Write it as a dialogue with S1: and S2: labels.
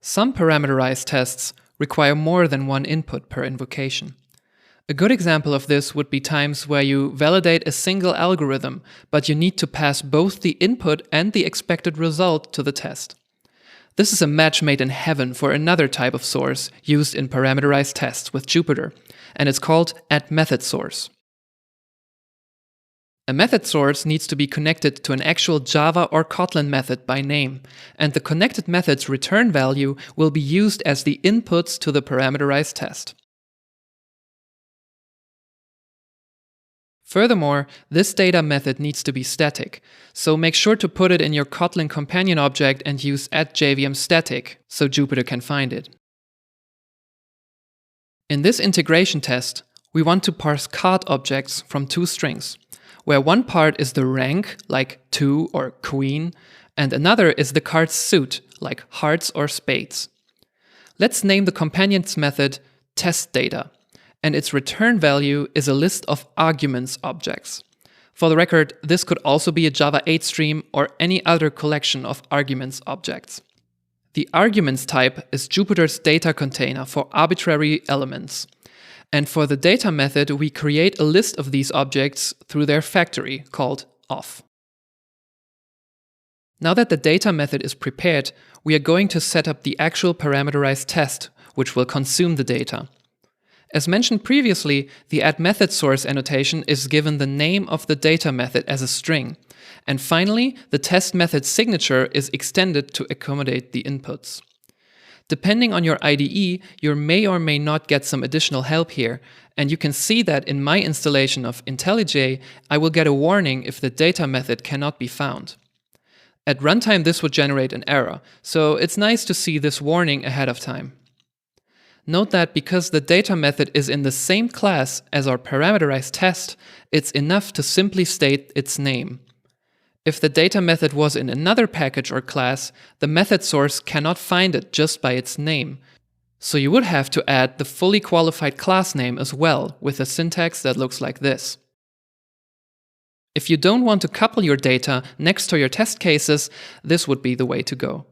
S1: Some parameterized tests require more than one input per invocation. A good example of this would be times where you validate a single algorithm, but you need to pass both the input and the expected result to the test. This is a match made in heaven for another type of source used in parameterized tests with Jupyter, and it's called addMethodSource. A method source needs to be connected to an actual Java or Kotlin method by name, and the connected method's return value will be used as the inputs to the parameterized test. Furthermore, this data method needs to be static, so make sure to put it in your Kotlin companion object and use @jvmStatic so Jupyter can find it. In this integration test, we want to parse card objects from two strings, where one part is the rank, like 2 or queen, and another is the card's suit, like hearts or spades. Let's name the companion's method testData, and its return value is a list of arguments objects. For the record, this could also be a Java 8 stream or any other collection of arguments objects. The arguments type is Jupyter's data container for arbitrary elements. And for the data method, we create a list of these objects through their factory called off. Now that the data method is prepared, we are going to set up the actual parameterized test, which will consume the data. As mentioned previously, the addMethodSource annotation is given the name of the data method as a string. And finally, the test method's signature is extended to accommodate the inputs. Depending on your IDE, you may or may not get some additional help here, and you can see that in my installation of IntelliJ, I will get a warning if the data method cannot be found. At runtime, this would generate an error, so it's nice to see this warning ahead of time. Note that because the data method is in the same class as our parameterized test, it's enough to simply state its name. If the data method was in another package or class, the method source cannot find it just by its name. So you would have to add the fully qualified class name as well, with a syntax that looks like this. If you don't want to couple your data next to your test cases, this would be the way to go.